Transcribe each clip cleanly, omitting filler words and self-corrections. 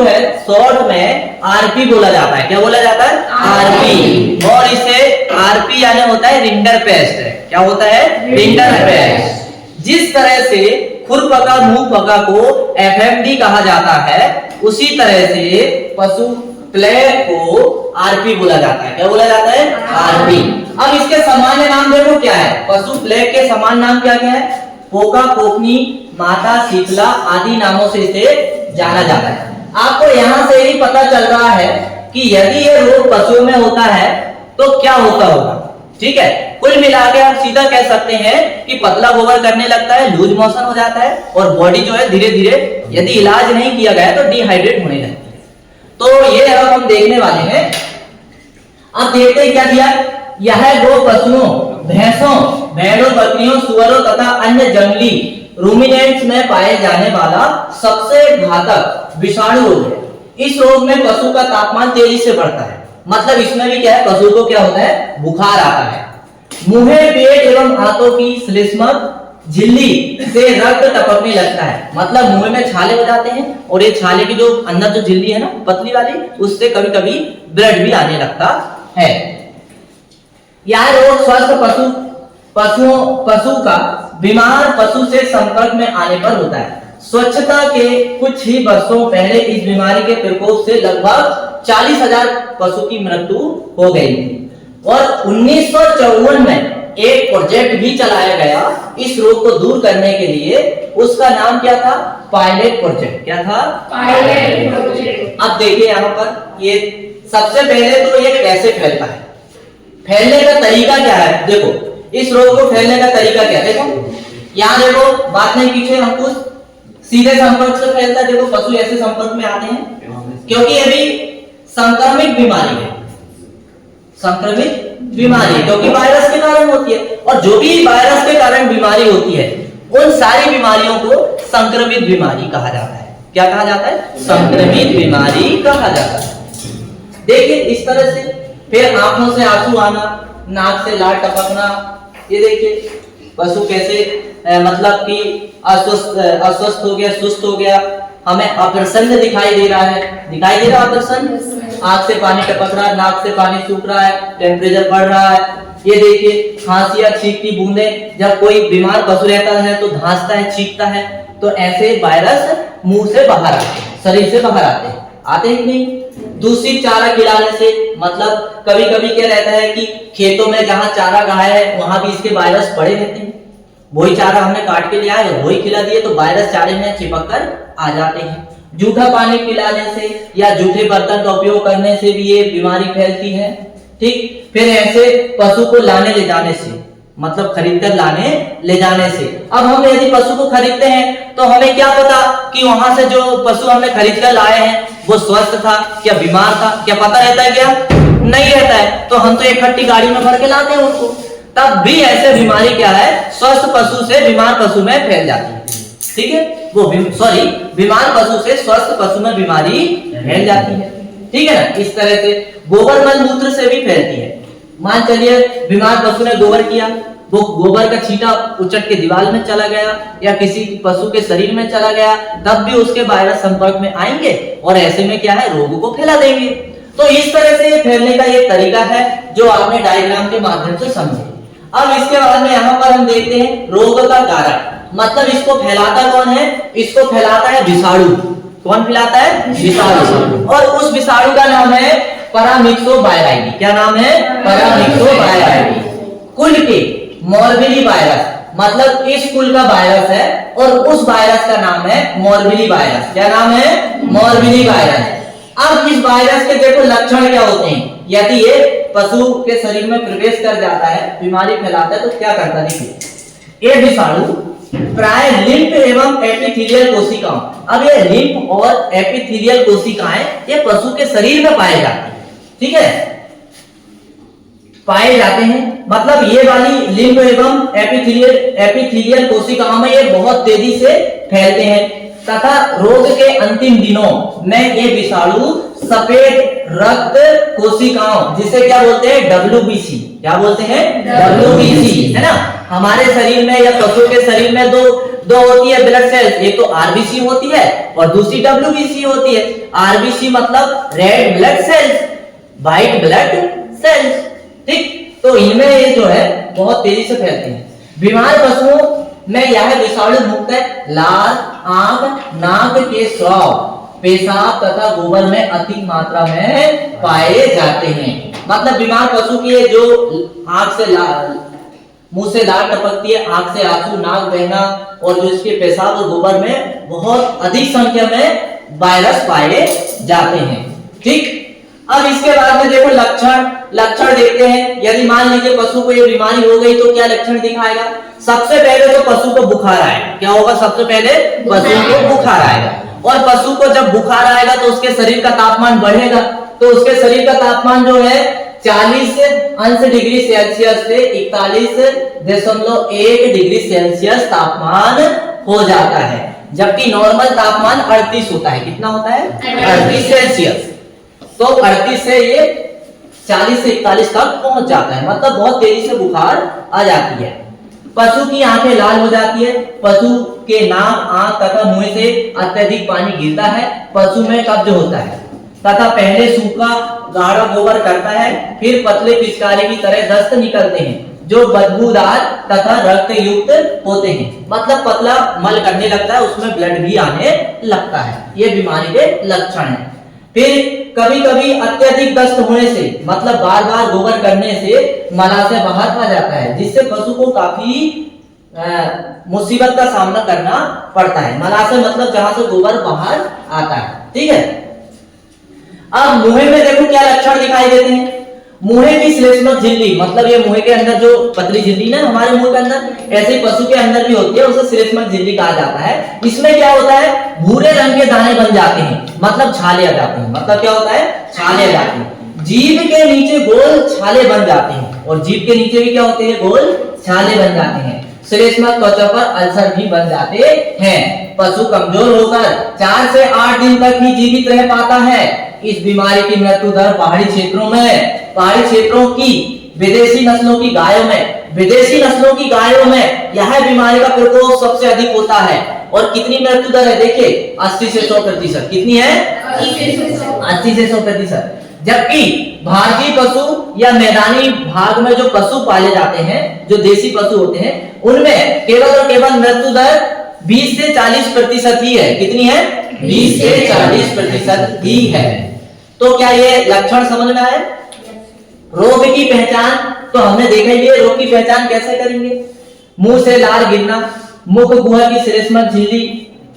है शॉर्ट में आरपी बोला जाता है। क्या बोला जाता है? आरपी। और इसे आरपी यानी होता है रिंडरपेस्ट। क्या होता है? रिंडरपेस्ट। जिस तरह से खुरपका मुंह पका को एफएमडी कहा जाता है, उसी तरह से पशु प्लेग को आरपी बोला जाता है। क्या बोला जाता है? आरपी। अब इसके सामान्य नाम देखो क्या है। पशु प्लेग के सामान्य नाम क्या क्या है? पोका, कोकनी, माता, शीतला आदि नामों से इसे जाना जाता है। आपको यहां से ही पता चल रहा है कि यदि ये रोग पशुओं में होता है तो क्या होता होगा। ठीक है, कुल मिलाकर आप सीधा कह सकते हैं कि पतला गोबर करने लगता है, लूज मोशन हो जाता है और बॉडी जो है धीरे धीरे यदि इलाज नहीं किया गया तो डिहाइड्रेट होने लगती है। तो ये अब हम देखने वाले हैं। अब देखते हैं क्या दिया। यह गो पशुओं, भैंसों, भेड़ों, बकरियों, सुअरों तथा अन्य जंगली रूमिनेंट्स में पाए जाने वाला सबसे घातक विषाणु रोग है। इस रोग में पशु का तापमान तेजी से बढ़ता है। मतलब इसमें भी क्या है, पशु को क्या होता है? बुखार आता है। मुंह, पेट एवं हाथों की श्लेष्मक झिल्ली से रक्त टपकने लगता है। मतलब मुंह में छाले हो जाते हैं और ये छाले की जो अंदर जो झिल्ली है ना पतली वाली, उससे कभी कभी ब्लड भी आने लगता है। यह रोग स्वस्थ पशु का बीमार पशु से संपर्क में आने पर होता है। स्वच्छता के कुछ ही वर्षों पहले इस बीमारी के प्रकोप से लगभग 40,000 पशु की मृत्यु हो गई थी। और 1954 में एक प्रोजेक्ट भी चलाया गया इस रोग को दूर करने के लिए। उसका नाम क्या था? Pilot project. क्या था? Pilot project. अब देखिए यहाँ पर ये सबसे पहले तो ये कैसे फैलता है, फैलने का तरीका क्या है। देखो इस रोग को फैलने का तरीका क्या है। देखो यहाँ देखो, बात नहीं पीछे, हम कुछ सीधे संपर्क से फैलता है। देखो पशु ऐसे संपर्क में आते हैं क्योंकि ये भी संक्रमित बीमारी है। संक्रमित बीमारी क्योंकि वायरस के कारण होती है। और जो भी वायरस के कारण बीमारी होती है उन सारी बीमारियों को संक्रमित बीमारी कहा जाता है। क्या कहा जाता है? संक्रमित बीमारी कहा जाता है। देखिए इस तरह से फिर आंखों से आंसू आना, नाक से लार टपकना। ये देखिए पशु कैसे मतलब कि अस्वस्थ हो गया, सुस्त हो गया, हमें अप्रसन्न दिखाई दे रहा है। दिखाई दे रहा है अप्रसन्न, आंख से पानी टपक रहा है, नाक से पानी सूख रहा है, टेम्परेचर बढ़ रहा है। ये देखिए खांसी या छींक की बूंदें। जब कोई बीमार पशु रहता है तो धांसता है, छींकता है, तो ऐसे वायरस मुंह से बाहर आते हैं, शरीर से बाहर आते हैं। आते हैं कि नहीं? दूषित चारा खिलाने से, मतलब कभी कभी क्या रहता है कि खेतों में जहां चारा गाया है वहां भी इसके वायरस पड़े रहते हैं। वही चारा हमने काट के लिया है, वही खिला दिए तो वायरस चारे में चिपक कर आ जाते हैं। जूठा पानी पिलाने से या जूठे बर्तन का उपयोग करने से भी ये बीमारी फैलती है। ठीक, फिर ऐसे पशु को लाने ले जाने से, मतलब खरीद कर लाने ले जाने से। अब हम यदि पशु को खरीदते हैं तो हमें क्या पता कि वहां से जो पशु हमने खरीद कर लाए हैं वो स्वस्थ था क्या बीमार था? क्या पता रहता है? क्या नहीं रहता है। तो हम तो एक खट्टी गाड़ी में भर के लाते हैं उसको। तब भी ऐसे बीमारी क्या है, स्वस्थ पशु से बीमार पशु में फैल जाती है। ठीक है, वो बीमार पशु से स्वस्थ पशु में बीमारी फैल जाती है। ठीक है ना? इस तरह से गोबर मल मूत्र से भी फैलती है। मान चलिए बीमार पशु ने गोबर किया, वो गोबर का छींटा उचट के दीवार में चला गया या किसी पशु के शरीर में चला गया, तब भी उसके वायरस संपर्क में आएंगे और ऐसे में क्या है, रोग को फैला देंगे। तो इस तरह से फैलने का ये तरीका है जो आपने डायग्राम के माध्यम से समझे। अब इसके बाद में यहाँ पर हम देखते हैं रोग का कारण। मतलब इसको फैलाता कौन है? इसको फैलाता है विषाणु। कौन फैलाता है? विषाणु। और उस विषाणु का नाम है पैरामिक्सोवायराइडी। क्या नाम है? पैरामिक्सोवायराइडी। कुल के मोरबिली वायरस, मतलब इस कुल का वायरस है और उस वायरस का नाम है मोरबिली वायरस। क्या नाम है? Morbilli virus. अब इस वायरस के देखो लक्षण क्या होते हैं। यदि ये पशु के शरीर में प्रवेश कर जाता है, बीमारी फैलाता है, तो क्या करता है? देखिए ये विषाणु प्राय लिम्फ एवं एपिथेलियल कोशिकाओं, अब ये लिम्फ और एपिथेलियल कोशिकाएं ये पशु के शरीर में पाए जाते हैं। ठीक है, पाए जाते हैं। मतलब ये वाली लिम्फ एवं एपिथेलियल कोशिकाओं में ये बहुत तेजी से फैलते हैं तथा रोग के अंतिम दिनों में ये विषाणु सफेद रक्त कोशिकाओं, जिसे क्या बोलते हैं? WBC, क्या बोलते हैं? WBC, है ना। हमारे शरीर में या पशु के शरीर में दो होती है ब्लड सेल्स, एक तो आरबीसी होती है और दूसरी WBC होती है। आरबीसी मतलब red blood cells, white blood cells, ठीक। तो इनमें ये जो है बहुत तेजी से फैलते हैं। बीमार पशुओं में यह विषाणु मुक्त लाल, आंख, नाक के स्राव, पेशाब तथा गोबर में अधिक मात्रा में पाए जाते हैं। मतलब बीमार पशु की जो आंख से मुंह से लाल टपकती है, आंख से आंसू, नाक बहना और जो इसके पेशाब और गोबर में बहुत अधिक संख्या में वायरस पाए जाते हैं, ठीक। अब इसके बाद में देखो लक्षण देखते हैं। यदि मान लीजिए पशु को ये बीमारी हो गई तो क्या लक्षण दिखाएगा? सबसे पहले तो पशु को बुखार आएगा। क्या होगा? सबसे पहले पशु को बुखार आएगा। और पशु को जब बुखार आएगा तो उसके शरीर का तापमान बढ़ेगा। तो उसके शरीर का तापमान जो है 40 डिग्री सेल्सियस से 41.1 डिग्री सेल्सियस तापमान हो जाता है, जबकि नॉर्मल तापमान 38 होता है। कितना होता है? 38 सेल्सियस। तो 38 से ये 40 से 41 तक पहुंच जाता है, मतलब बहुत तेजी से बुखार आ जाती है। पशु की आंखें लाल हो जाती है, पशु के नाक, आंख तथा मुंह से अत्यधिक पानी गिरता है, पशु में कब्ज होता है तथा पहले सूखा गाढ़ा गोबर करता है, फिर पतले पिचकारी की तरह दस्त निकलते हैं जो बदबूदार तथा रक्त युक्त होते हैं। मतलब पतला मल करने लगता है, उसमें ब्लड भी आने लगता है। ये बीमारी के लक्षण है। फिर कभी कभी अत्यधिक दस्त होने से, मतलब बार बार गोबर करने से मलाशय बाहर आ जाता है, जिससे पशु को काफी मुसीबत का सामना करना पड़ता है। मलाशय मतलब जहां से गोबर बाहर आता है, ठीक है। अब मुंह में देखो क्या लक्षण दिखाई देते हैं। मुंह की श्लेष्मक झिल्ली, मतलब ये मुंह के अंदर जो पतली झिल्ली ना हमारे मुंह के अंदर, ऐसे ही पशु के अंदर भी होती है, उसे श्लेष्मक झिल्ली कहा जाता है। इसमें क्या होता है? भूरे रंग के दाने बन जाते हैं, मतलब छाले आ जाते हैं। मतलब क्या होता है? छाले आ जाते हैं। जीभ के नीचे गोल छाले बन जाते हैं, और जीभ के नीचे भी क्या होते हैं? गोल छाले बन जाते हैं। श्लेष्मक त्वचा पर अल्सर भी बन जाते हैं। पशु कमजोर होकर 4 से 8 दिन तक ही जीवित रह पाता है। इस बीमारी की मृत्यु दर पहाड़ी क्षेत्रों की विदेशी नस्लों की गायों में यह बीमारी का प्रकोप सबसे अधिक होता है। और कितनी मृत्यु दर है? देखिए 80 से 100%। कितनी है? 80 से 100%। जबकि भारतीय पशु या मैदानी भाग में जो पशु पाले जाते हैं, जो देसी पशु होते हैं, उनमें केवल और केवल मृत्यु दर 20 से 40% ही है। कितनी है? 20 से 40% ही है। तो क्या ये लक्षण समझ में आए? रोग की पहचान तो हमने देखा ही है। रोग की पहचान कैसे करेंगे? मुंह से लार गिरना, मुख गुहा की श्लेष्मक झिल्ली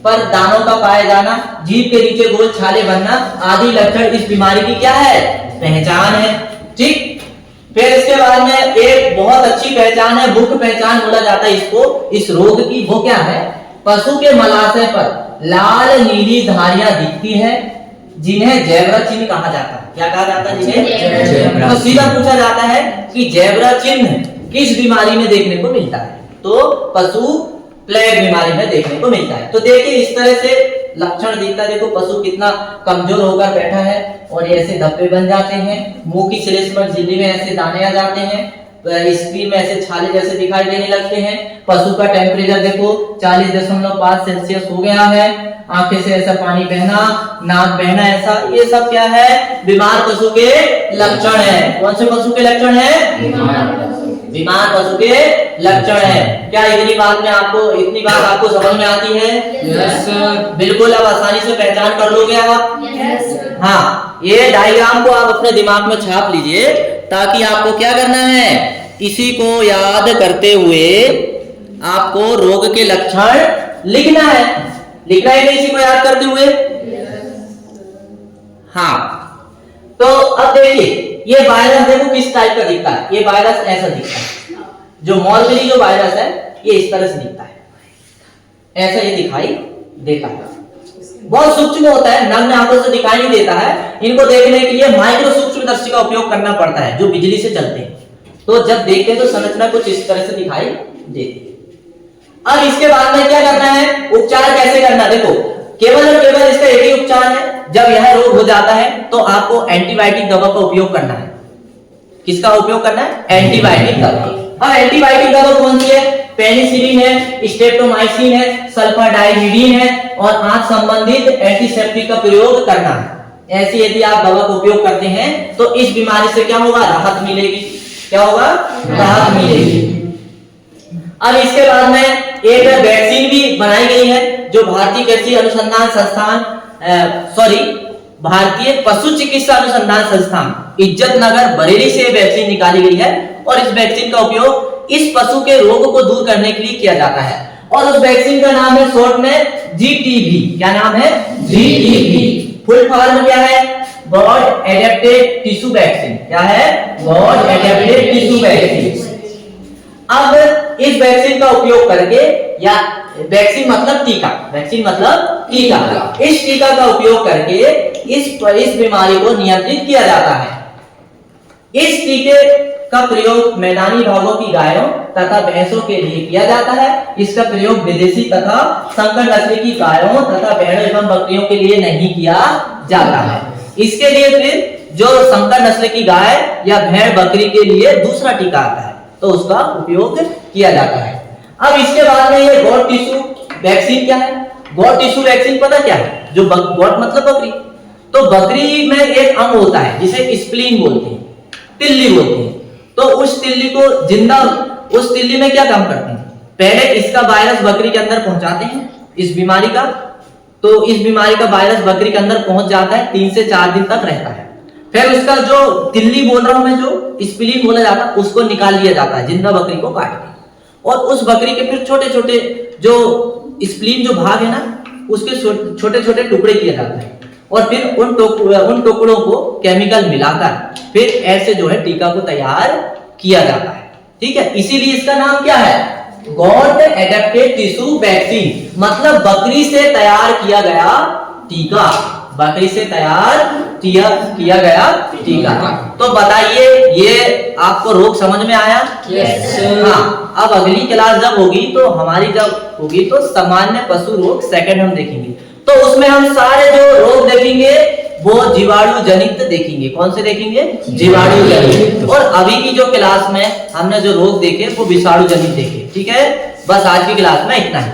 पर दानों का पाया जाना, जीभ के नीचे गोल छाले बनना आदि लक्षण इस बीमारी की क्या है? पहचान है, ठीक। फिर इसके बाद में एक बहुत अच्छी पहचान है, मुख्य पहचान बोला जाता है इसको, इस रोग की। वो क्या है? पशु के मलाशय पर लाल नीली धारियां दिखती है, जिन्हें ज़ेब्रा चिन्ह कहा जाता है। क्या कहा जाता है? जिन्हें। तो सीधा पूछा जाता है कि ज़ेब्रा चिन्ह किस बीमारी में देखने को मिलता है? तो पशु प्लेग बीमारी में देखने को मिलता है। तो देखिए इस तरह से लक्षण दिखता है। देखो पशु कितना कमजोर होकर बैठा है और ऐसे धब्बे बन जाते हैं, मुंह की श्लेष्मक झिल्ली में ऐसे दाने आ जाते हैं, स्क्रीन में ऐसे छाले जैसे दिखाई देने लगते हैं। पशु का टेम्परेचर देखो 40.5 सेल्सियस हो गया है, आंखें से ऐसा पानी बहना, नाक बहना, ऐसा, ये सब क्या है? बीमार पशु के लक्षण है। कौन से पशु के लक्षण है? बीमार पशु के लक्षण है। क्या इतनी बात आपको समझ में आती है? Yes sir. बिल्कुल। अब आसानी से पहचान कर लोगे आप? Yes sir. हाँ, ये डायग्राम को आप अपने दिमाग में छाप लीजिए, ताकि आपको क्या करना है? इसी को याद करते हुए आपको रोग के लक्षण लिखना है। लिखना है इसी को याद करते हुए। हाँ, तो अब देखिए ये वायरस देखो किस टाइप का दिखता है। ये वायरस ऐसा दिखता है। जो मॉलबेरी जो वायरस है ये इस तरह से दिखता है, ऐसा ये दिखाई देता है। बहुत सूक्ष्म होता है, नग्न आंखों से दिखाई नहीं देता है। इनको देखने के लिए माइक्रो सूक्ष्मदर्शी का उपयोग करना पड़ता है, जो बिजली से चलते हैं। तो जब देखते हैं तो संरचना कुछ इस तरह से दिखाई देती है। अब इसके बाद में क्या करना है? उपचार कैसे करना? देखो केवल और केवल इसका एक ही उपचार है। जब यह रोग हो जाता है तो आपको एंटीबायोटिक दवा का उपयोग करना है। किसका उपयोग करना है? एंटीबायोटिक दवा। अब एंटीबायोटिक दवा कौन सी है? पेनिसिलिन है, स्ट्रेप्टोमाइसिन है, सल्फाडाइमिडीन है और आंत संबंधित एंटीसेप्टिक का प्रयोग करना है। ऐसी यदि आप दवा का उपयोग करते हैं तो इस बीमारी से क्या होगा? राहत मिलेगी। क्या होगा? राहत मिलेगी। अब इसके बाद में एक वैक्सीन भी बनाई गई है जो भारतीय कृषि अनुसंधान संस्थान भारतीय पशु चिकित्सा अनुसंधान संस्थान इज्जत नगर बरेली से वैक्सीन निकाली गई है और इस वैक्सीन का उपयोग इस पशु के रोग को दूर करने के लिए किया जाता है और उस वैक्सीन का नाम है शॉर्ट में जीटीवी। क्या नाम है? जीटीवी। फुल फॉर्म क्या है? God adapted tissue vaccine. क्या है? God adapted tissue vaccine. अब इस वैक्सीन का उपयोग करके, या वैक्सीन मतलब टीका, वैक्सीन मतलब टीका, इस टीका का उपयोग करके इस बीमारी को नियंत्रित किया जाता है। इस टीके का प्रयोग मैदानी भागों की गायों तथा भैंसों के लिए किया जाता है। इसका प्रयोग विदेशी तथा संकर नस्ल की गायों तथा भेड़ों एवं बकरियों के लिए नहीं किया जाता है। इसके लिए फिर जो संकर नस्ल की गाय या भेड़ बकरी के लिए दूसरा टीका आता है तो उसका उपयोग किया जाता है। अब इसके बाद में ये गॉट टिश्यू वैक्सीन क्या है? गॉट टिश्यू वैक्सीन पता क्या है? जो गॉट मतलब बकरी, तो बकरी में एक अंग होता है जिसे स्प्लीन बोलते हैं, तिल्ली बोलते हैं। तो उस तिल्ली को उस तिल्ली में क्या काम करते हैं? पहले इसका वायरस बकरी के अंदर पहुंचाते हैं इस बीमारी का, तो इस बीमारी का वायरस बकरी के अंदर पहुंच जाता है, 3 से 4 दिन तक रहता है। फिर उसका जो तिल्ली बोल रहा हूं मैं, जो स्प्लीन बोला जाता है, उसको निकाल लिया जाता है जिंदा बकरी को काट के, और उस बकरी के फिर छोटे छोटे जो स्प्लीन जो भाग है ना, उसके छोटे छोटे टुकड़े किए जाते हैं और फिर उन टुकड़ों को केमिकल मिलाकर फिर ऐसे जो है टीका को तैयार किया जाता है। ठीक है, इसीलिए इसका नाम क्या है? गॉट एडेप्टेड टिश्यू वैक्सीन, मतलब बकरी से तैयार किया गया टीका, बकरी से तैयार किया गया टीका। तो बताइए, ये आपको रोग समझ में आया? यस। हाँ, अब अगली क्लास जब होगी तो हमारी जब होगी तो सामान्य पशु रोग सेकंड हम देखेंगे, तो उसमें हम सारे जो रोग देखेंगे वो जीवाणु जनित देखेंगे। कौन से देखेंगे? जीवाणु जनित। और अभी की जो क्लास में हमने जो रोग देखे वो विषाणु जनित देखे। ठीक है, बस आज की क्लास में इतना ही।